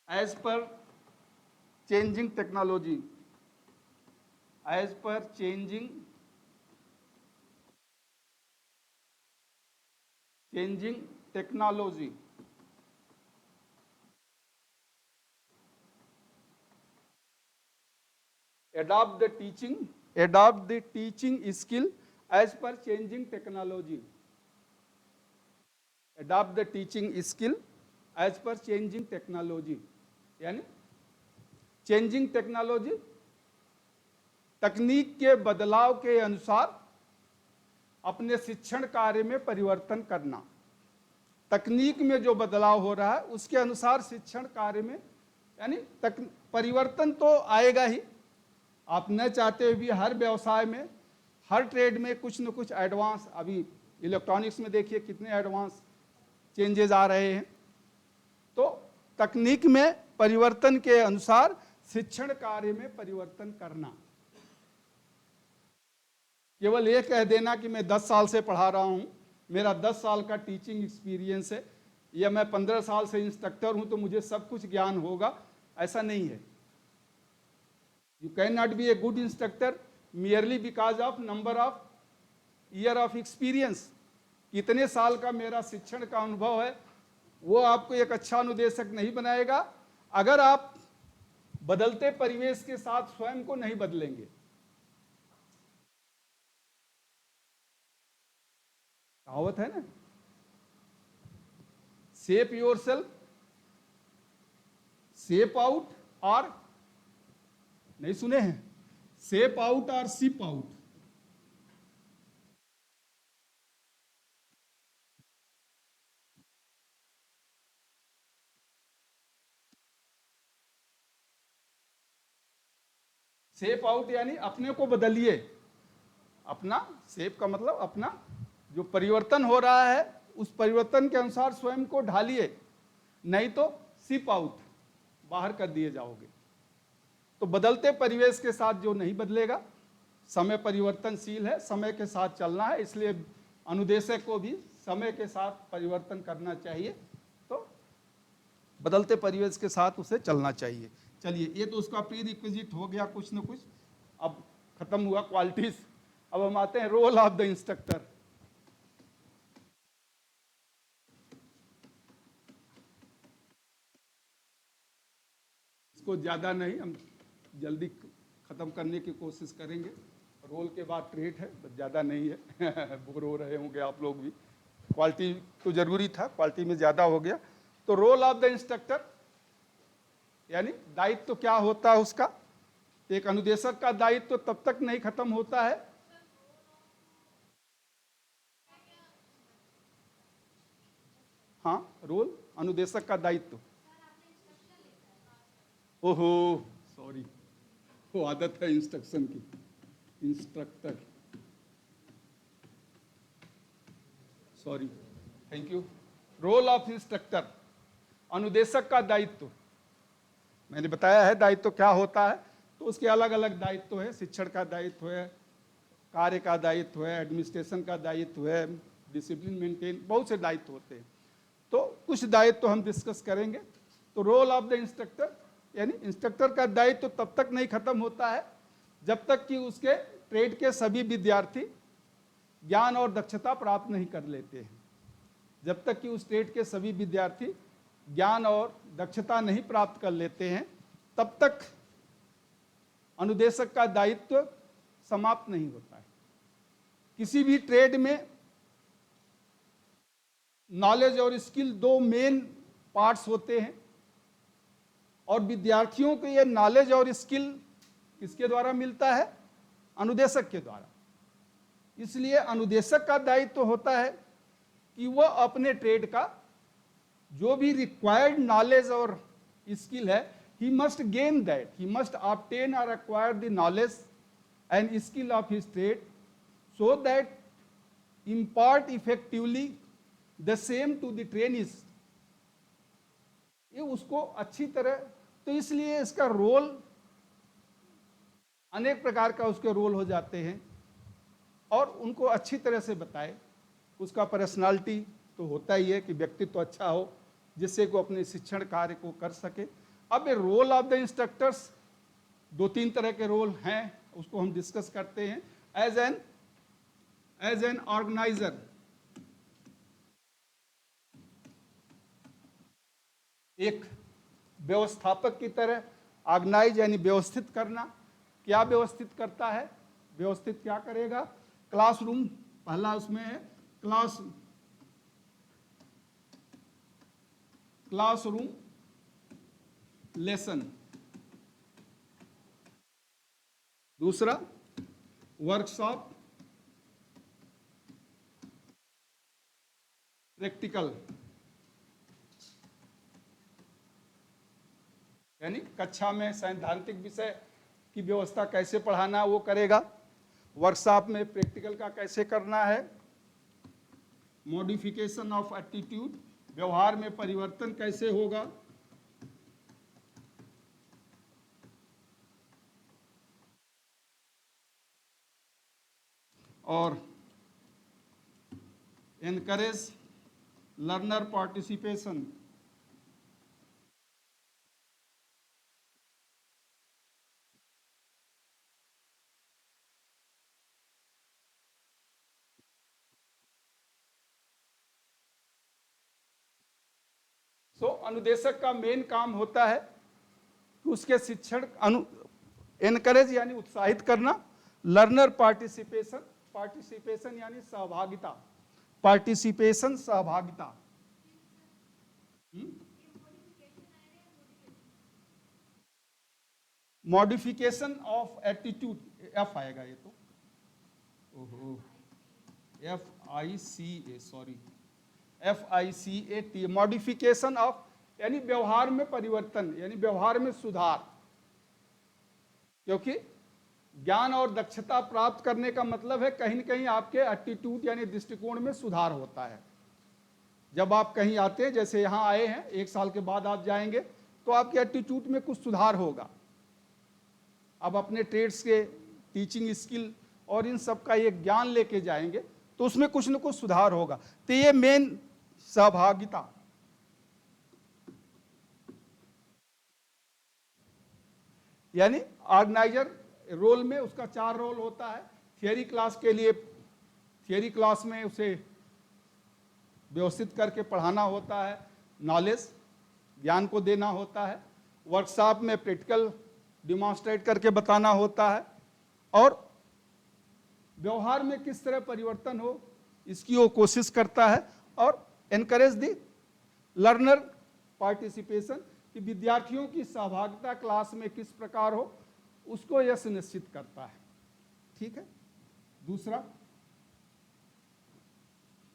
as per changing technology, as per changing technology, adopt the teaching skill as per changing technology, adopt the teaching skill as per changing technology, यानी changing technology, तकनीक के बदलाव के अनुसार अपने शिक्षण कार्य में परिवर्तन करना। तकनीक में जो बदलाव हो रहा है उसके अनुसार शिक्षण कार्य में यानी परिवर्तन तो आएगा ही। आप न चाहते हुए भी हर व्यवसाय में, हर ट्रेड में कुछ न कुछ एडवांस, अभी इलेक्ट्रॉनिक्स में देखिए कितने एडवांस चेंजेस आ रहे हैं। तो तकनीक में परिवर्तन के अनुसार शिक्षण कार्य में परिवर्तन करना। केवल ये कह देना कि मैं 10 साल से पढ़ा रहा हूं, मेरा 10 साल का टीचिंग एक्सपीरियंस है, या मैं 15 साल से इंस्ट्रक्टर हूं तो मुझे सब कुछ ज्ञान होगा, ऐसा नहीं है। You can not be a good instructor merely because of number of year of experience. कितने साल का मेरा शिक्षण का अनुभव है वो आपको एक अच्छा अनुदेशक नहीं बनाएगा अगर आप बदलते परिवेश के साथ स्वयं को नहीं बदलेंगे। कहावत है ना, शेप योरसेल्फ, शेप आउट, और नहीं सुने हैं, शेप आउट और शिप आउट। शेप आउट यानी अपने को बदलिए, अपना, शेप का मतलब अपना, जो परिवर्तन हो रहा है उस परिवर्तन के अनुसार स्वयं को ढालिए, नहीं तो शिप आउट, बाहर कर दिए जाओगे। तो बदलते परिवेश के साथ जो नहीं बदलेगा, समय परिवर्तनशील है, समय के साथ चलना है, इसलिए अनुदेशक को भी समय के साथ परिवर्तन करना चाहिए, तो बदलते परिवेश के साथ उसे चलना चाहिए। चलिए, ये तो उसका प्री रिक्विजिट हो गया कुछ न कुछ, अब खत्म हुआ क्वालिटीज। अब हम आते हैं रोल ऑफ द इंस्ट्रक्टर। इसको ज्यादा नहीं, हम जल्दी खत्म करने की कोशिश करेंगे। रोल के बाद ट्रेट है, ज्यादा नहीं है बोर हो रहे होंगे आप लोग भी। क्वालिटी तो जरूरी था, क्वालिटी में ज्यादा हो गया। तो रोल ऑफ द इंस्ट्रक्टर यानी दायित्व तो क्या होता है उसका। एक अनुदेशक का दायित्व तो तब तक नहीं खत्म होता है, हाँ, रोल अनुदेशक का दायित्व। ओहो सॉरी, वो आदत है इंस्ट्रक्शन की, instructor, sorry, thank you. Role of instructor, अनुदेशक का दायित्व। मैंने बताया है दायित्व क्या होता है, तो उसके अलग अलग दायित्व है। शिक्षण का दायित्व है, कार्य का दायित्व है, एडमिनिस्ट्रेशन का दायित्व है, डिसिप्लिन मेंटेन, बहुत से दायित्व होते हैं। तो कुछ दायित्व हम डिस्कस करेंगे। तो रोल ऑफ द इंस्ट्रक्टर यानी इंस्ट्रक्टर का दायित्व तब तक नहीं खत्म होता है जब तक कि उसके ट्रेड के सभी विद्यार्थी ज्ञान और दक्षता प्राप्त नहीं कर लेते हैं। जब तक कि उस ट्रेड के सभी विद्यार्थी ज्ञान और दक्षता नहीं प्राप्त कर लेते हैं, तब तक अनुदेशक का दायित्व समाप्त नहीं होता है। किसी भी ट्रेड में नॉलेज और स्किल दो मेन पार्ट्स होते हैं, और विद्यार्थियों को ये नॉलेज और स्किल किसके द्वारा मिलता है? अनुदेशक के द्वारा। इसलिए अनुदेशक का दायित्व होता है कि वह अपने ट्रेड का जो भी रिक्वायर्ड नॉलेज और स्किल है, he must gain that, he must obtain or acquire the knowledge and skill of his trade so that impart effectively the same to the trainees। ये उसको अच्छी तरह, तो इसलिए इसका रोल, अनेक प्रकार का उसके रोल हो जाते हैं, और उनको अच्छी तरह से बताए। उसका पर्सनालिटी तो होता ही है कि व्यक्तित्व अच्छा हो जिससे को अपने शिक्षण कार्य को कर सके। अब रोल ऑफ द इंस्ट्रक्टर्स, दो तीन तरह के रोल हैं, उसको हम डिस्कस करते हैं। एज एन ऑर्गेनाइजर, एक व्यवस्थापक की तरह, ऑर्गेनाइज यानी व्यवस्थित करना। क्या व्यवस्थित करता है? व्यवस्थित क्या करेगा? क्लासरूम पहला उसमें है, क्लासरूम लेसन। दूसरा वर्कशॉप प्रैक्टिकल, यानी कक्षा में सैद्धांतिक विषय की व्यवस्था कैसे पढ़ाना वो करेगा। वर्कशॉप में प्रैक्टिकल का कैसे करना है। मॉडिफिकेशन ऑफ एटीट्यूड, व्यवहार में परिवर्तन कैसे होगा। और एनकरेज लर्नर पार्टिसिपेशन, अनुदेशक का मेन काम होता है कि उसके शिक्षण एनकरेज यानी उत्साहित करना, लर्नर पार्टिसिपेशन, पार्टिसिपेशन यानी सहभागिता, पार्टिसिपेशन सहभागिता, मॉडिफिकेशन ऑफ एटीट्यूड, एफ आएगा ये तो, ओहो FICAT, मॉडिफिकेशन ऑफ यानी व्यवहार में परिवर्तन, यानी व्यवहार में सुधार। क्योंकि ज्ञान और दक्षता प्राप्त करने का मतलब है कहीं न कहीं आपके एटीट्यूड यानी दृष्टिकोण में सुधार होता है। जब आप कहीं आते हैं, जैसे यहाँ आए हैं, 1 साल के बाद आप जाएंगे तो आपके एटीट्यूड में कुछ सुधार होगा। आप अपने ट्रेड्स के टीचिंग स्किल और इन सब का ये ज्ञान लेके जाएंगे तो उसमें कुछ न कुछ सुधार होगा। तो ये मेन सहभागिता, यानी ऑर्गेनाइजर रोल में उसका 4 रोल होता है। थियरी क्लास के लिए, थियरी क्लास में उसे व्यवस्थित करके पढ़ाना होता है, नॉलेज ज्ञान को देना होता है। वर्कशॉप में प्रैक्टिकल डिमॉन्स्ट्रेट करके बताना होता है, और व्यवहार में किस तरह परिवर्तन हो इसकी वो कोशिश करता है। और एनकरेज दी लर्नर पार्टिसिपेशन, कि विद्यार्थियों की सहभागिता क्लास में किस प्रकार हो उसको यह सुनिश्चित करता है। ठीक है। दूसरा,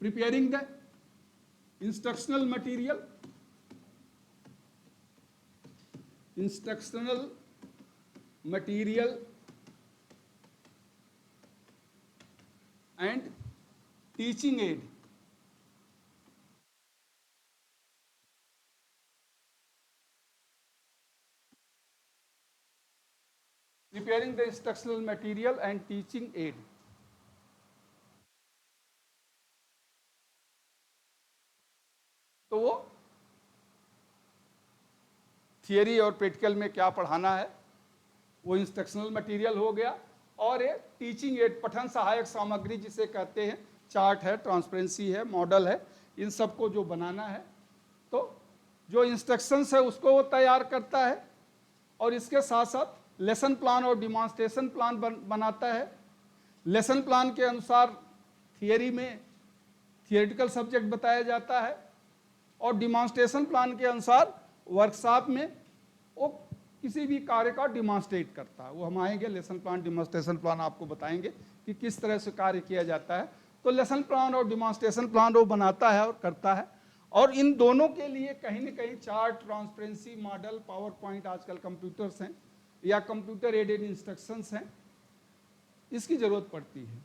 preparing the instructional material, and teaching aid, preparing the instructional material and teaching aid। तो वो थियरी और प्रैक्टिकल में क्या पढ़ाना है वो इंस्ट्रक्शनल मटेरियल हो गया, और ये टीचिंग एड, पठन सहायक सामग्री जिसे कहते हैं, चार्ट है, ट्रांसपेरेंसी है, मॉडल है, इन सब को जो बनाना है, तो जो इंस्ट्रक्शंस है उसको वो तैयार करता है, और इसके साथ साथ लेसन प्लान और डिमॉन्स्ट्रेशन प्लान बनाता है। लेसन प्लान के अनुसार थियरी में थियोरेटिकल सब्जेक्ट बताया जाता है, और डिमॉन्स्ट्रेशन प्लान के अनुसार वर्कशॉप में वो किसी भी कार्य का डिमॉन्स्ट्रेट करता है। वो हम आएंगे, लेसन प्लान डिमॉन्स्ट्रेशन प्लान आपको बताएंगे कि किस तरह से कार्य किया जाता है। तो लेसन प्लान और डिमॉन्स्ट्रेशन प्लान वो बनाता है और करता है, और इन दोनों के लिए कहीं न कहीं chart, transparency, model, power point, आजकल कंप्यूटर्स हैं या कंप्यूटर एडेड इंस्ट्रक्शंस हैं, इसकी ज़रूरत पड़ती है।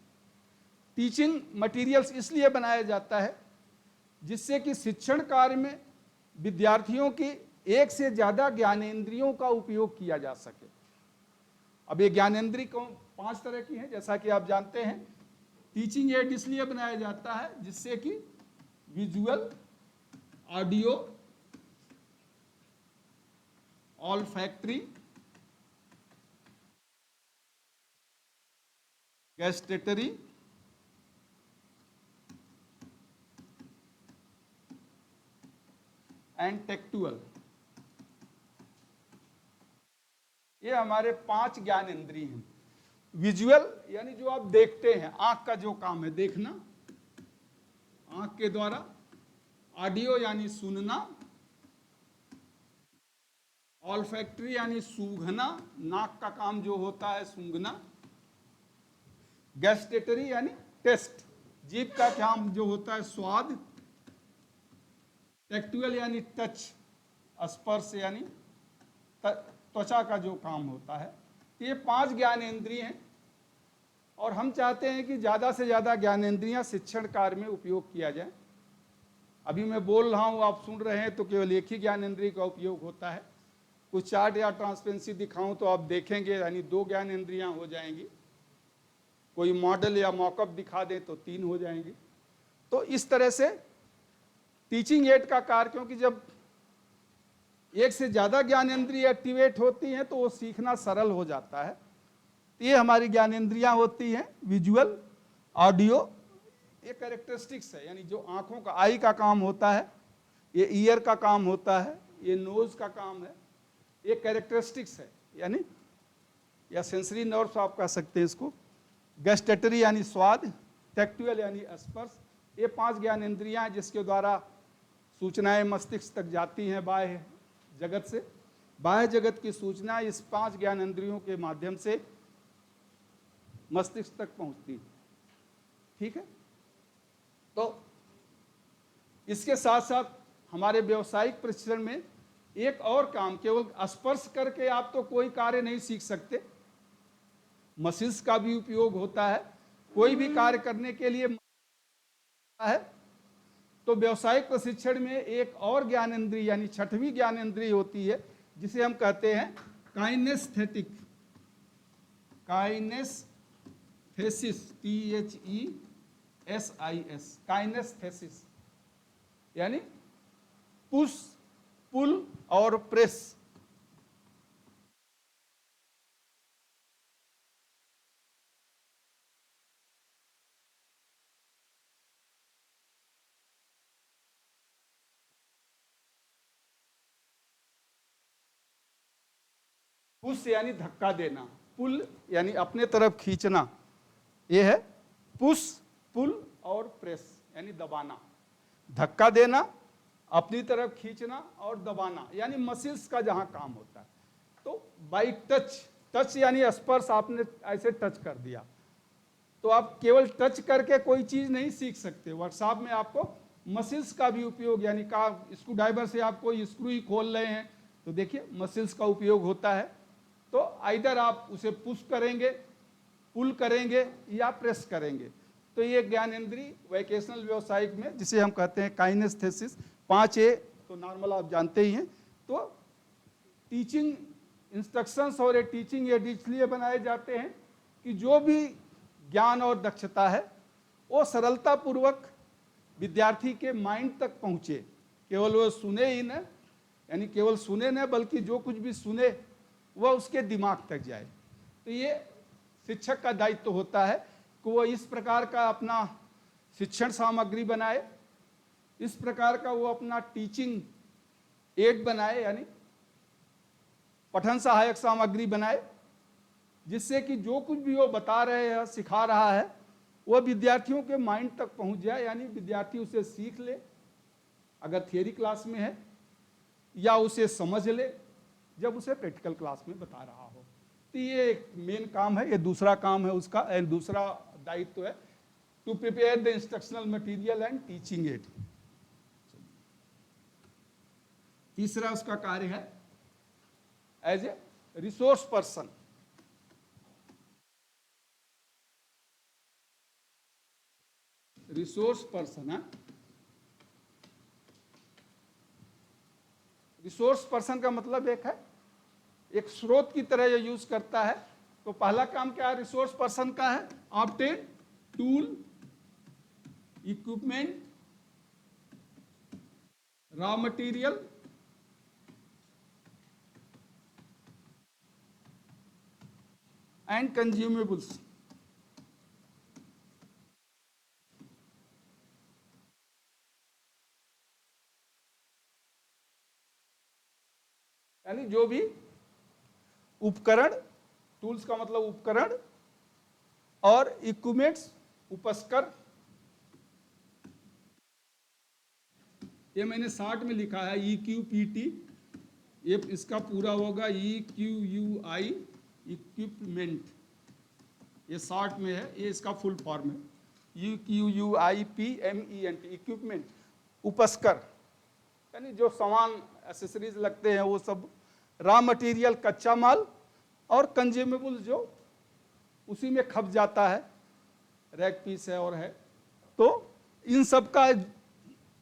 टीचिंग मटीरियल्स इसलिए बनाया जाता है जिससे कि शिक्षण कार्य में विद्यार्थियों की एक से ज़्यादा ज्ञानेंद्रियों का उपयोग किया जा सके। अब ये ज्ञानेंद्रिय 5 तरह की हैं, जैसा कि आप जानते हैं। टीचिंग एड इसलिए बनाया जाता है जिससे कि visual, audio olfactory, gustatory, and tactual. ये हमारे 5 ज्ञान इंद्रिय हैं। विजुअल यानी जो आप देखते हैं, आंख का जो काम है देखना, आंख के द्वारा। ऑडियो यानी सुनना। ऑल्फैक्टरी यानी सूंघना, नाक का काम जो होता है सूंघना। गैस्टेटरी यानी टेस्ट, जीभ का काम जो होता है स्वाद। टेक्टुअल यानी टच, स्पर्श यानी त्वचा का जो काम होता है। ये 5 ज्ञानेंद्रिय हैं और हम चाहते हैं कि ज़्यादा से ज़्यादा ज्ञानेंद्रियां शिक्षण कार्य में उपयोग किया जाए। अभी मैं बोल रहा हूँ, आप सुन रहे हैं, तो केवल एक ही ज्ञानेंद्रिय का उपयोग होता है। कुछ चार्ट या ट्रांसपेरेंसी दिखाऊं तो आप देखेंगे, यानी 2 ज्ञानेंद्रियां हो जाएंगी। कोई मॉडल या मॉकअप दिखा दे तो 3 हो जाएंगे। तो इस तरह से टीचिंग एड का कार्य, क्योंकि जब एक से ज़्यादा ज्ञानेंद्रिय एक्टिवेट होती हैं तो वो सीखना सरल हो जाता है। तो ये हमारी ज्ञानेंद्रियां होती हैं। विजुअल, ऑडियो, ये कैरेक्टरिस्टिक्स है, यानी जो आंखों का, आई का काम होता है, ये ईयर का काम होता है, ये नोज का काम है, ये कैरेक्टरिस्टिक्स है, यानी या सेंसरी नर्व्स आप कह सकते हैं इसको। गस्टेटरी यानी स्वाद, टेक्टुअल यानी स्पर्श। ये 5 ज्ञानेंद्रियां हैं जिसके द्वारा सूचनाएं मस्तिष्क तक जाती हैं बाह्य जगत से। बाह्य जगत की सूचना इस 5 ज्ञानेंद्रियों के माध्यम से मस्तिष्क तक पहुंचती है। ठीक है, तो इसके साथ साथ हमारे व्यावसायिक प्रशिक्षण में एक और काम, केवल स्पर्श करके आप तो कोई कार्य नहीं सीख सकते, मसिल्स का भी उपयोग होता है। कोई भी कार्य करने के लिए है तो व्यावसायिक प्रशिक्षण में एक और ज्ञानेंद्रिय यानी 6वीं ज्ञानेंद्रिय होती है, जिसे हम कहते हैं काइनेस्थेटिक, काइनेस्थेसिस, THESIS, काइनेस्थेसिस यानी पुश, पुल और प्रेस। पुश यानी धक्का देना, पुल यानी अपने तरफ खींचना। यह है पुश, पुल और प्रेस यानी दबाना। धक्का देना, अपनी तरफ खींचना और दबाना, यानी मसिल्स का जहां काम होता है। तो बाई टच, टच यानी स्पर्श, आपने ऐसे टच कर दिया तो आप केवल टच करके कोई चीज नहीं सीख सकते। वर्कशॉप में आपको मसिल्स का भी उपयोग, यानी का स्क्रू ड्राइवर से आप कोई स्क्रू ही खोल रहे हैं तो देखिए मसिल्स का उपयोग होता है। तो आइदर आप उसे पुश करेंगे, पुल करेंगे या प्रेस करेंगे। तो ये ज्ञानेंद्रिय वोकेशनल व्यावसायिक में जिसे हम कहते हैं काइनेस्थेसिस, 5A तो नॉर्मल आप जानते ही हैं। तो टीचिंग इंस्ट्रक्शंस और ये टीचिंग एड इसलिए बनाए जाते हैं कि जो भी ज्ञान और दक्षता है वो सरलतापूर्वक विद्यार्थी के माइंड तक पहुँचे। केवल वो सुने ही न, यानी केवल सुने न, बल्कि जो कुछ भी सुने वह उसके दिमाग तक जाए। तो ये शिक्षक का दायित्व होता है कि वो इस प्रकार का अपना शिक्षण सामग्री बनाए, इस प्रकार का वो अपना टीचिंग एड बनाए, यानी पठन सहायक सामग्री बनाए, जिससे कि जो कुछ भी वो बता रहे हैं, सिखा रहा है, वह विद्यार्थियों के माइंड तक पहुंच जाए, यानी विद्यार्थी उसे सीख ले अगर थियरी क्लास में है, या उसे समझ ले जब उसे प्रैक्टिकल क्लास में बता रहा हो। तो ये एक मेन काम है। ये दूसरा काम है उसका, एंड दूसरा दायित्व है to prepare the instructional material and teaching aid. तीसरा उसका कार्य है as a resource person. Resource person है, रिसोर्स पर्सन का मतलब एक है, एक स्रोत की तरह ये यूज करता है। तो पहला काम क्या है रिसोर्स पर्सन का है, obtain tool, equipment, raw material and consumables. यानी जो भी उपकरण, टूल्स का मतलब उपकरण, और इक्विपमेंट्स उपस्कर, ये मैंने शार्ट में लिखा है EQPT, ये इसका पूरा होगा EQUI, इक्विपमेंट, ये शार्ट में है, ये इसका फुल फॉर्म है EQUIPMENT, इक्विपमेंट, उपस्कर, यानी जो सामान एसेसरीज लगते हैं वो सब, रॉ मटेरियल कच्चा माल, और कंज्यूमेबल जो उसी में खप जाता है, रैक पीस है और है। तो इन सब का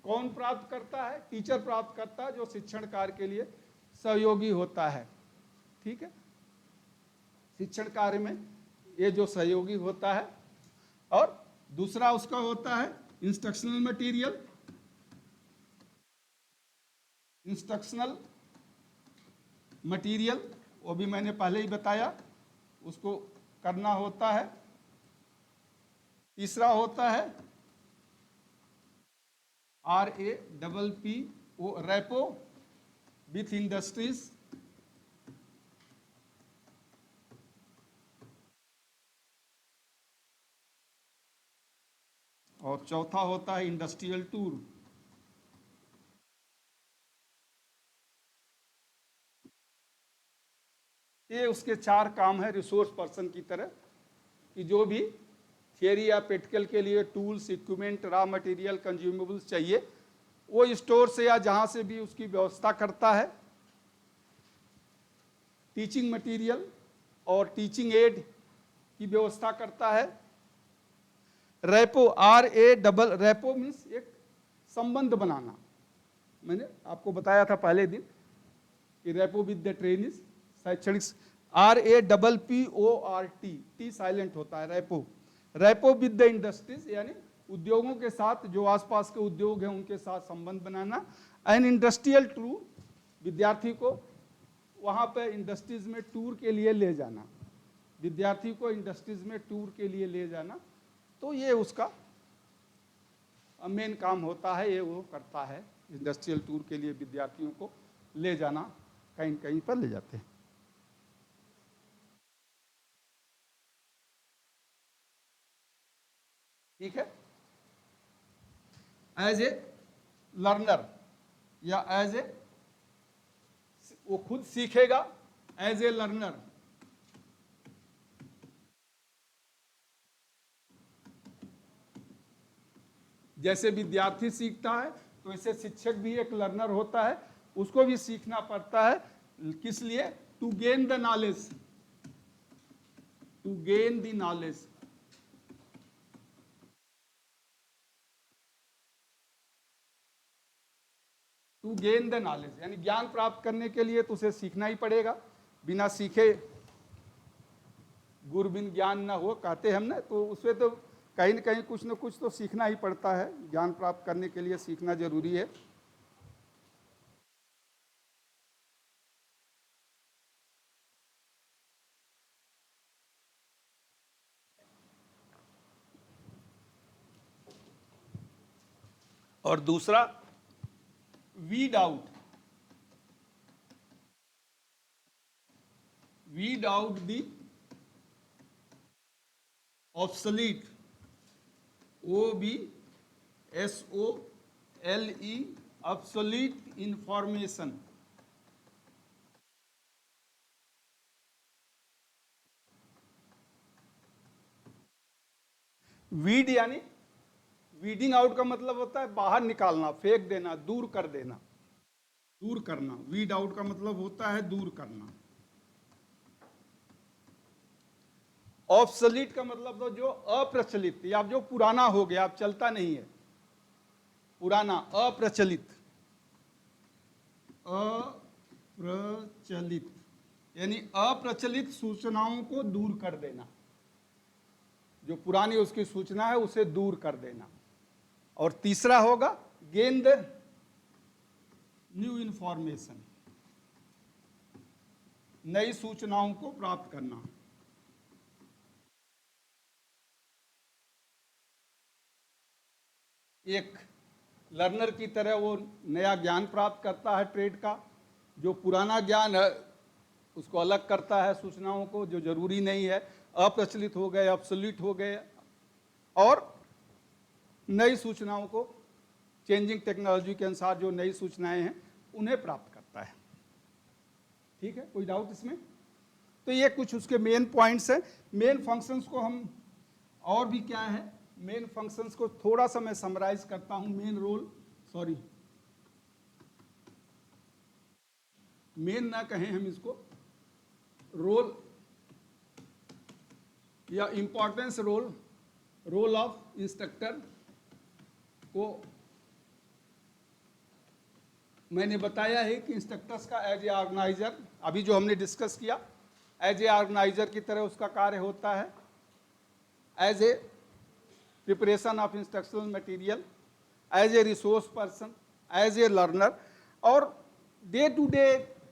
कौन प्राप्त करता है? टीचर प्राप्त करता है, जो शिक्षण कार्य के लिए सहयोगी होता है। ठीक है, शिक्षण कार्य में ये जो सहयोगी होता है। और दूसरा उसका होता है इंस्ट्रक्शनल मटेरियल, इंस्ट्रक्शनल मटेरियल, वो भी मैंने पहले ही बताया, उसको करना होता है। तीसरा होता है RAPPO, रैपो विथ इंडस्ट्रीज, और चौथा होता है इंडस्ट्रियल टूर। ये उसके 4 काम है रिसोर्स पर्सन की तरह, कि जो भी थियरी या प्रैक्टिकल के लिए tools, equipment, raw material, consumables चाहिए, वो स्टोर से या जहां से भी उसकी व्यवस्था करता है। टीचिंग मटेरियल और टीचिंग एड की व्यवस्था करता है। रैपो, रैपो मीन्स एक संबंध बनाना, मैंने आपको बताया था पहले दिन कि रैपो विद द ट्रेनिज, शैक्षणिक, RAPPORT, टी साइलेंट होता है, rapport. Rapport with the industries, यानी उद्योगों के साथ, जो आसपास के उद्योग हैं उनके साथ संबंध बनाना। एंड इंडस्ट्रियल टूर, विद्यार्थी को वहाँ पे इंडस्ट्रीज में टूर के लिए ले जाना, विद्यार्थी को इंडस्ट्रीज में टूर के लिए ले जाना। तो ये उसका मेन काम होता है, ये वो करता है, इंडस्ट्रियल टूर के लिए विद्यार्थियों को ले जाना, कहीं कहीं पर ले जाते हैं। ठीक है, एज ए लर्नर या एज ए, वो खुद सीखेगा, एज ए लर्नर। जैसे विद्यार्थी सीखता है तो ऐसे शिक्षक भी एक लर्नर होता है, उसको भी सीखना पड़ता है। किस लिए? To gain the knowledge, to gain the knowledge. To gain the knowledge, यानी ज्ञान प्राप्त करने के लिए तो उसे सीखना ही पड़ेगा, बिना सीखे गुर बिन ज्ञान ना हो, कहते हम ना, तो उससे तो कहीं न कहीं कुछ न कुछ तो सीखना ही पड़ता है, ज्ञान प्राप्त करने के लिए सीखना जरूरी है। और दूसरा, weed out, weed out the obsolete, OBSOLE, obsolete information. Weed यानी, वीडिंग आउट का मतलब होता है बाहर निकालना, फेंक देना, दूर कर देना, दूर करना। वीड आउट का मतलब होता है दूर करना। ऑब्सोलीट का मतलब तो जो अप्रचलित या जो पुराना हो गया, अब चलता नहीं है, पुराना, अप्रचलित, अप्रचलित, यानी अप्रचलित सूचनाओं को दूर कर देना, जो पुरानी उसकी सूचना है उसे दूर कर देना। और तीसरा होगा गेन द न्यू इंफॉर्मेशन, नई सूचनाओं को प्राप्त करना। एक लर्नर की तरह वो नया ज्ञान प्राप्त करता है ट्रेड का, जो पुराना ज्ञान है उसको अलग करता है सूचनाओं को, जो जरूरी नहीं है, अप्रचलित हो गए, ऑब्सोल्यूट हो गए, और नई सूचनाओं को चेंजिंग टेक्नोलॉजी के अनुसार जो नई सूचनाएं हैं उन्हें प्राप्त करता है। ठीक है, कोई डाउट इसमें? तो ये कुछ उसके मेन पॉइंट्स हैं। मेन फंक्शंस को हम, और भी क्या है, मेन फंक्शंस को थोड़ा सा मैं समराइज करता हूं। मेन रोल, सॉरी मेन ना कहें हम इसको, रोल या importance role, role of instructor को मैंने बताया है कि इंस्ट्रक्टर्स का एज ए ऑर्गेनाइजर, अभी जो हमने डिस्कस किया, एज ए ऑर्गेनाइजर की तरह उसका कार्य होता है, as a preparation of instructional material, as a resource person, as a learner, और डे टू डे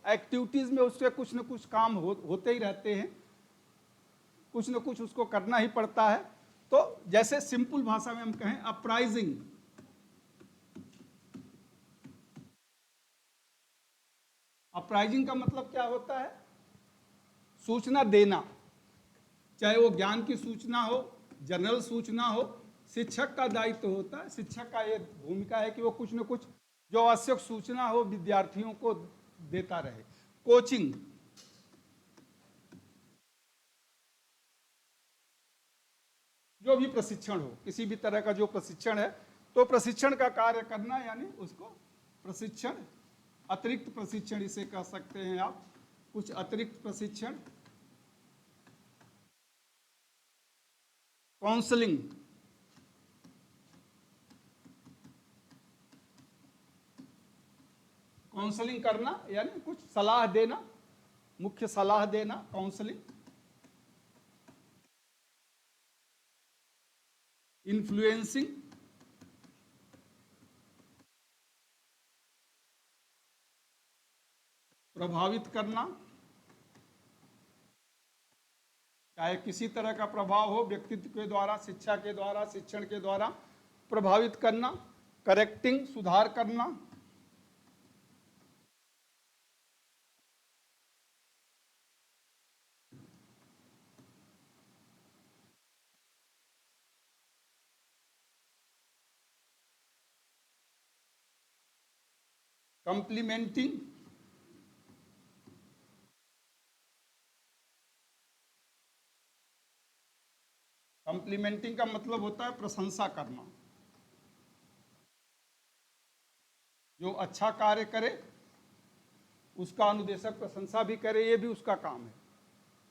एक्टिविटीज़ में उसके कुछ न कुछ काम होते ही रहते हैं, कुछ न कुछ उसको करना ही पड़ता है। तो जैसे सिंपल भाषा में हम कहें, अपराइजिंग, अपराइजिंग का मतलब क्या होता है? सूचना देना, चाहे वो ज्ञान की सूचना हो, जनरल सूचना हो। शिक्षक का दायित्व होता है, शिक्षक का ये भूमिका है कि वो कुछ न कुछ जो आवश्यक सूचना हो विद्यार्थियों को देता रहे। कोचिंग, जो भी प्रशिक्षण हो, किसी भी तरह का जो प्रशिक्षण है, तो प्रशिक्षण का कार्य करना, यानी उसको प्रशिक्षण, अतिरिक्त प्रशिक्षण इसे कह सकते हैं आप, कुछ अतिरिक्त प्रशिक्षण। काउंसलिंग, काउंसलिंग करना यानी कुछ सलाह देना, मुख्य सलाह देना, काउंसलिंग। इन्फ्लुएंसिंग, प्रभावित करना, चाहे किसी तरह का प्रभाव हो, व्यक्तित्व के द्वारा, शिक्षा के द्वारा, शिक्षण के द्वारा प्रभावित करना। करेक्टिंग, सुधार करना। कंप्लीमेंटिंग, कंप्लीमेंटिंग का मतलब होता है प्रशंसा करना। जो अच्छा कार्य करे उसका अनुदेशक प्रशंसा भी करे, ये भी उसका काम है।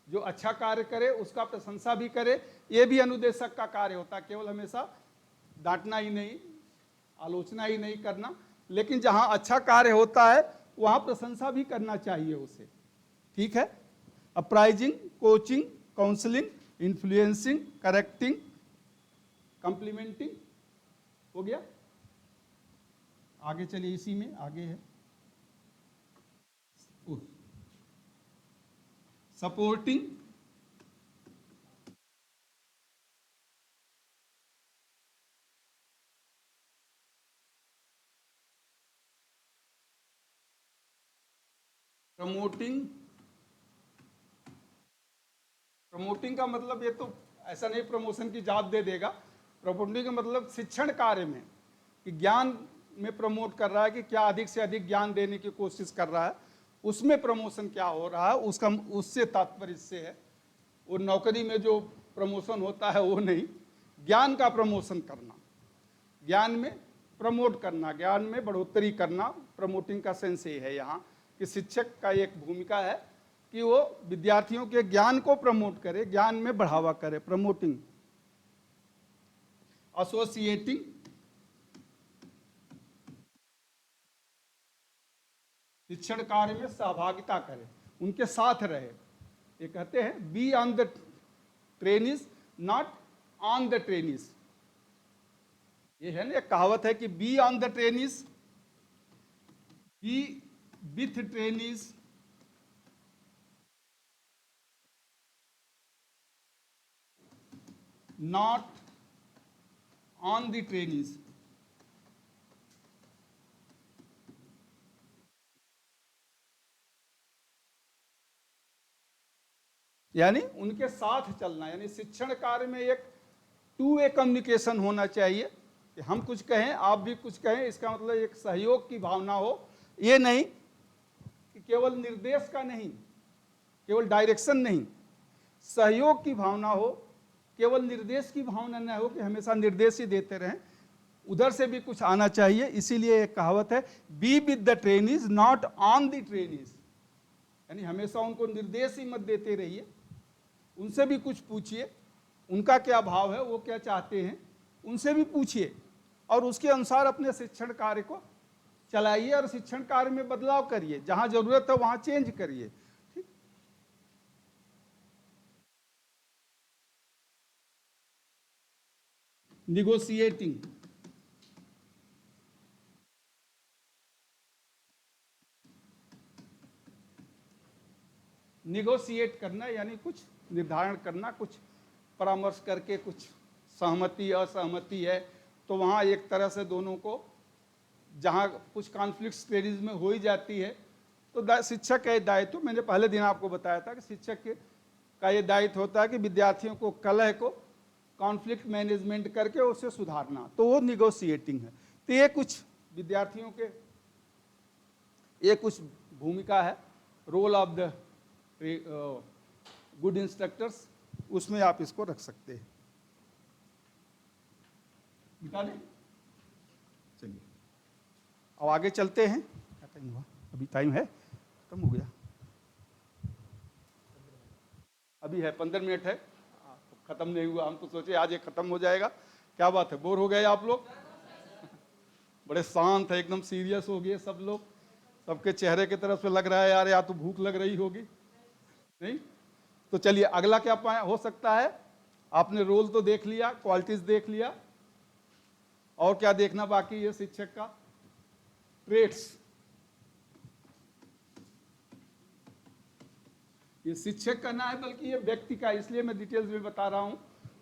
जो अच्छा कार्य करे उसका प्रशंसा भी करे, ये भी अनुदेशक का कार्य होता है। केवल हमेशा डांटना ही नहीं, आलोचना ही नहीं करना, लेकिन जहां अच्छा कार्य होता है वहां प्रशंसा भी करना चाहिए उसे। ठीक है, अप्राइजिंग, कोचिंग, काउंसलिंग, इन्फ्लुएंसिंग, करेक्टिंग, कंप्लीमेंटिंग, हो गया। आगे चलिए, इसी में आगे है सपोर्टिंग, प्रमोटिंग। प्रमोटिंग का मतलब ये तो ऐसा नहीं प्रमोशन की जॉब दे देगा। प्रमोटिंग का मतलब शिक्षण कार्य में, कि ज्ञान में प्रमोट कर रहा है, कि क्या अधिक से अधिक ज्ञान देने की कोशिश कर रहा है, उसमें प्रमोशन क्या हो रहा है उसका, उससे तात्पर्य इससे है। वो नौकरी में जो प्रमोशन होता है वो नहीं, ज्ञान का प्रमोशन करना, ज्ञान में प्रमोट करना, ज्ञान में बढ़ोतरी करना। प्रमोटिंग का सेंस ये है यहाँ कि शिक्षक का एक भूमिका है कि वो विद्यार्थियों के ज्ञान को प्रमोट करे, ज्ञान में बढ़ावा करे, प्रमोटिंग। एसोसिएटिंग, शिक्षण कार्य में सहभागिता करे, उनके साथ रहे। ये कहते हैं be on the trainees, not on the trainees. ये है ना, एक कहावत है कि be on the trainees, B with trainees, not on the trainees. यानी उनके साथ चलना, यानी शिक्षण कार्य में एक टू वे कम्युनिकेशन होना चाहिए कि हम कुछ कहें आप भी कुछ कहें, इसका मतलब एक सहयोग की भावना हो। ये नहीं कि केवल निर्देश का नहीं, केवल डायरेक्शन नहीं, सहयोग की भावना हो, केवल निर्देश की भावना न हो कि हमेशा निर्देश ही देते रहें, उधर से भी कुछ आना चाहिए। इसीलिए एक कहावत है, be with the trainees not on the trainees, यानी हमेशा उनको निर्देश ही मत देते रहिए, उनसे भी कुछ पूछिए, उनका क्या भाव है, वो क्या चाहते हैं, उनसे भी पूछिए और उसके अनुसार अपने शिक्षण कार्य को चलाइए और शिक्षण कार्य में बदलाव करिए, जहां जरूरत है वहां चेंज करिए। ठीक, निगोशिएटिंग, निगोशिएट करना यानी कुछ निर्धारण करना, कुछ परामर्श करके कुछ सहमति असहमति है तो वहाँ एक तरह से दोनों को, जहाँ कुछ कॉन्फ्लिक्ट स्टेज में हो ही जाती है तो शिक्षक का दायित्व, मैंने पहले दिन आपको बताया था कि शिक्षक का ये दायित्व होता है कि विद्यार्थियों को कलह को कॉन्फ्लिक्ट मैनेजमेंट करके उसे सुधारना, तो वो निगोशिएटिंग है। तो ये कुछ विद्यार्थियों के, ये कुछ भूमिका है, role of the good instructors, उसमें आप इसको रख सकते हैं। मिटा दें, चलिए अब आगे चलते हैं। क्या टाइम हुआ? अभी टाइम है, कम हो गया, अभी है 15 मिनट है, खत्म नहीं हुआ। हम तो सोचे आज ये खत्म हो जाएगा। क्या बात है, बोर हो गए आप लोग? बड़े शांत है, एकदम सीरियस हो गए सब लोग, सबके चेहरे की तरफ से लग रहा है यार या तो भूख लग रही होगी, नहीं? तो चलिए अगला क्या हो सकता है। आपने रोल तो देख लिया, क्वालिटीज देख लिया, और क्या देखना बाकी है शिक्षक का? ट्रेड्स। ये शिक्षक का ना है बल्कि ये व्यक्ति का, इसलिए मैं डिटेल्स में बता रहा हूं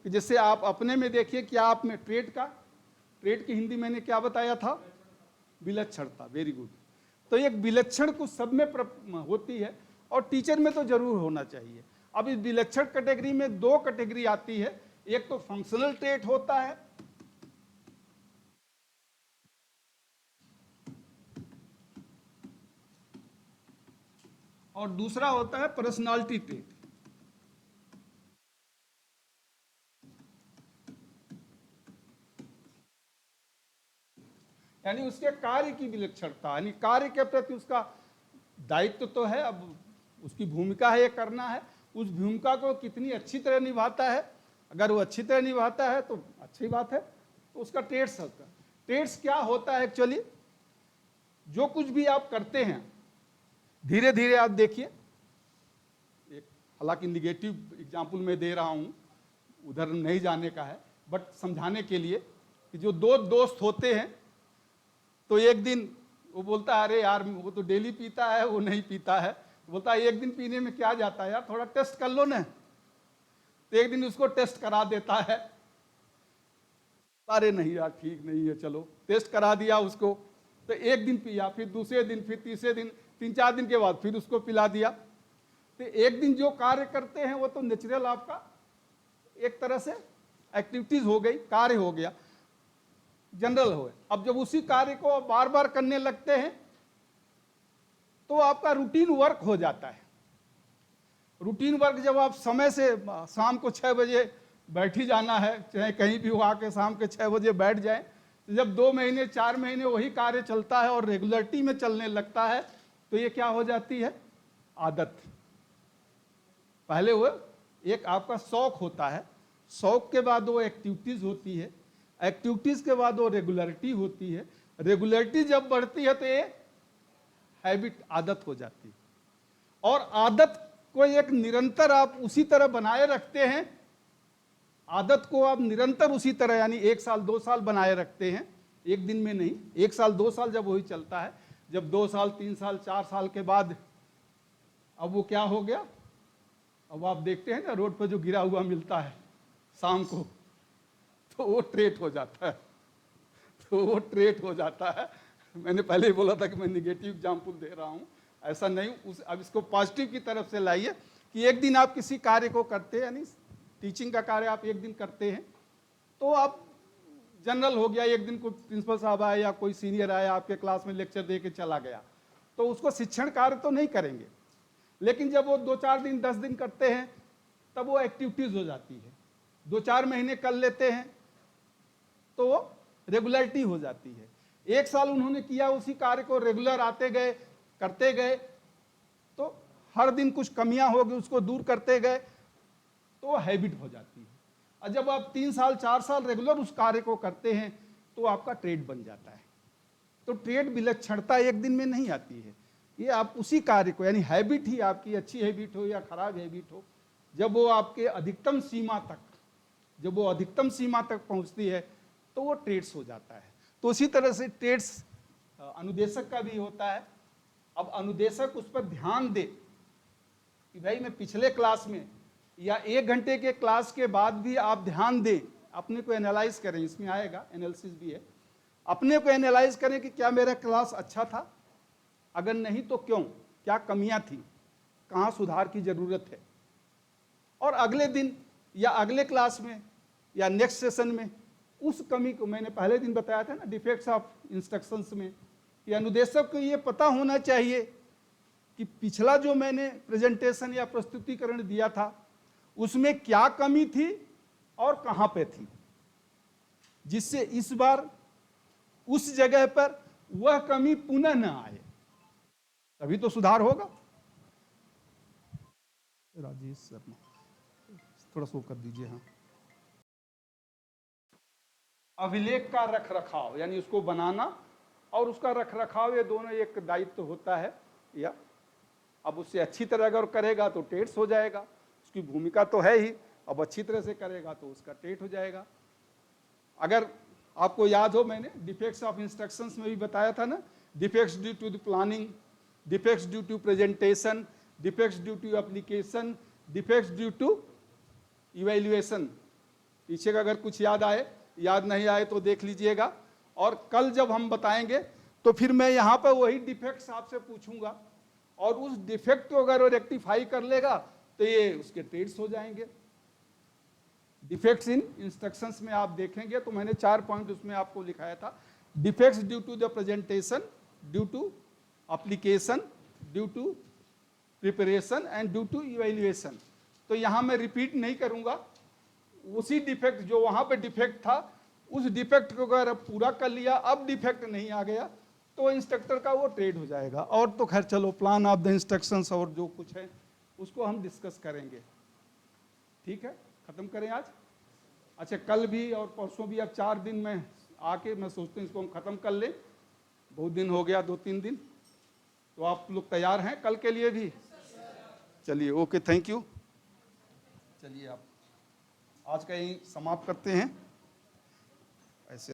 कि जैसे आप अपने में देखिए कि आप में ट्रेड का, ट्रेड की हिंदी मैंने क्या बताया था? विलक्षणता। Very good. तो एक विलक्षण कुछ सब में होती है और टीचर में तो जरूर होना चाहिए। अब इस विलक्षण कैटेगरी में दो कैटेगरी आती है, एक तो फंक्शनल ट्रेट होता है, और दूसरा होता है पर्सनालिटी ट्रेट। यानी उसके कार्य की विलक्षणता, यानी कार्य के प्रति उसका दायित्व तो है, अब उसकी भूमिका है ये करना है, उस भूमिका को कितनी अच्छी तरह निभाता है। अगर वो अच्छी तरह निभाता है तो अच्छी बात है, तो उसका ट्रेड्स होता है। ट्रेड्स क्या होता है एक्चुअली? जो कुछ भी आप करते हैं धीरे धीरे आप देखिए, हालांकि निगेटिव एग्जाम्पल मैं दे रहा हूं, उधर नहीं जाने का है, बट समझाने के लिए कि जो दो दोस्त होते हैं तो एक दिन वो बोलता है अरे यार वो तो डेली पीता है, वो नहीं पीता है, बोलता है एक दिन पीने में क्या जाता है यार, थोड़ा टेस्ट कर लो ना। तो एक दिन उसको टेस्ट करा देता है, अरे नहीं यार ठीक नहीं है, चलो टेस्ट करा दिया उसको, तो एक दिन पिया, फिर दूसरे दिन, फिर तीसरे दिन, 3-4 दिन के बाद फिर उसको पिला दिया। तो एक दिन जो कार्य करते हैं वो तो नेचुरल आपका एक तरह से एक्टिविटीज हो गई, कार्य हो गया, जनरल हो गया। अब जब उसी कार्य को बार बार करने लगते हैं तो आपका रूटीन वर्क हो जाता है। रूटीन वर्क जब आप समय से शाम को 6 बजे बैठ ही जाना है, चाहे कहीं भी हो आके शाम के 6 बजे बैठ जाए, तो जब 2 महीने 4 महीने वही कार्य चलता है और रेगुलरिटी में चलने लगता है तो ये क्या हो जाती है? आदत। पहले वो एक आपका शौक होता है, शौक के बाद वो एक्टिविटीज होती है, एक्टिविटीज के बाद वो रेगुलरिटी होती है, रेगुलरिटी जब बढ़ती है तो ये हैबिट, आदत हो जाती है, और आदत को एक निरंतर आप उसी तरह बनाए रखते हैं। आदत को आप निरंतर उसी तरह, यानी 1 साल 2 साल बनाए रखते हैं, एक दिन में नहीं, 1 साल 2 साल जब वही चलता है, जब 2 साल 3 साल 4 साल के बाद अब वो क्या हो गया? अब आप देखते हैं ना रोड पर जो गिरा हुआ मिलता है शाम को, तो वो ट्रेट हो जाता है, तो वो ट्रेट हो जाता है। मैंने पहले ही बोला था कि मैं निगेटिव एग्जाम्पल दे रहा हूं, ऐसा नहीं, अब इसको पॉजिटिव की तरफ से लाइए। कि एक दिन आप किसी कार्य को करते हैं, यानी टीचिंग का कार्य आप एक दिन करते हैं, तो आप जनरल हो गया, एक दिन कोई प्रिंसिपल साहब आए या कोई सीनियर आया आपके क्लास में लेक्चर दे के चला गया, तो उसको शिक्षण कार्य तो नहीं करेंगे। लेकिन जब वो 2-4 दिन 10 दिन करते हैं तब वो एक्टिविटीज हो जाती है। 2-4 महीने कर लेते हैं तो वो रेगुलरिटी हो जाती है। 1 साल उन्होंने किया उसी कार्य को, रेगुलर आते गए, करते गए, तो हर दिन कुछ कमियां होगी उसको दूर करते गए तो वो हैबिट हो जाती है। और जब आप 3 साल 4 साल रेगुलर उस कार्य को करते हैं तो आपका ट्रेड बन जाता है। तो ट्रेड विलक्षणता एक दिन में नहीं आती है, ये आप उसी कार्य को, यानी हैबिट ही आपकी अच्छी हैबिट हो या खराब हैबिट हो, जब वो आपके अधिकतम सीमा तक, जब वो अधिकतम सीमा तक पहुंचती है तो वो ट्रेड्स हो जाता है। तो उसी तरह से ट्रेड्स अनुदेशक का भी होता है। अब अनुदेशक उस पर ध्यान दे कि भाई मैं पिछले क्लास में या 1 घंटे के क्लास के बाद भी आप ध्यान दें, अपने को एनालाइज करें, इसमें आएगा एनालिसिस भी है, अपने को एनालाइज करें कि क्या मेरा क्लास अच्छा था, अगर नहीं तो क्यों, क्या कमियां थी, कहाँ सुधार की जरूरत है, और अगले दिन या अगले क्लास में या नेक्स्ट सेशन में उस कमी को, मैंने पहले दिन बताया था ना डिफेक्ट्स ऑफ इंस्ट्रक्शंस में, कि अनुदेशक को ये पता होना चाहिए कि पिछला जो मैंने प्रेजेंटेशन या प्रस्तुतिकरण दिया था उसमें क्या कमी थी और कहाँ पे थी, जिससे इस बार उस जगह पर वह कमी पुनः न आए, तभी तो सुधार होगा। राजेश शर्मा थोड़ा सो कर दीजिए। हाँ, अभिलेख का रख रखाव, यानी उसको बनाना और उसका रख रखाव, ये दोनों एक दायित्व होता है। या अब उससे अच्छी तरह अगर करेगा तो टेट्स हो जाएगा, उसकी भूमिका तो है ही, अब अच्छी तरह से करेगा तो उसका टेट हो जाएगा। अगर आपको याद हो, मैंने डिफेक्ट्स ऑफ इंस्ट्रक्शंस में भी बताया था ना, defects due to the planning, defects due to presentation, defects due to application, defects due to evaluation. पीछे का अगर कुछ याद आए, याद नहीं आए तो देख लीजिएगा, और कल जब हम बताएंगे तो फिर मैं यहाँ पर वही डिफेक्ट्स आपसे पूछूंगा, और उस डिफेक्ट को अगर वो रेक्टिफाई कर लेगा तो ये उसके ट्रेड्स हो जाएंगे। डिफेक्ट्स इन इंस्ट्रक्शंस में आप देखेंगे तो मैंने 4 पॉइंट उसमें आपको लिखाया था। Defects due to the presentation, due to application, due to preparation and due to evaluation. तो यहाँ मैं रिपीट नहीं करूँगा, उसी डिफेक्ट जो वहाँ पे डिफेक्ट था उस डिफेक्ट को अगर पूरा कर लिया, अब डिफेक्ट नहीं आ गया, तो इंस्ट्रक्टर का वो ट्रेड हो जाएगा। और तो खैर चलो, प्लान ऑफ द इंस्ट्रक्शंस और जो कुछ है उसको हम डिस्कस करेंगे। ठीक है, खत्म करें आज। अच्छा, कल भी और परसों भी, अब 4 दिन में आके मैं सोचते हैं इसको हम खत्म कर लें, बहुत दिन हो गया, 2-3 दिन। तो आप लोग तैयार हैं कल के लिए भी? चलिए, ओके, थैंक यू। चलिए, आप आज का यहीं समाप्त करते हैं।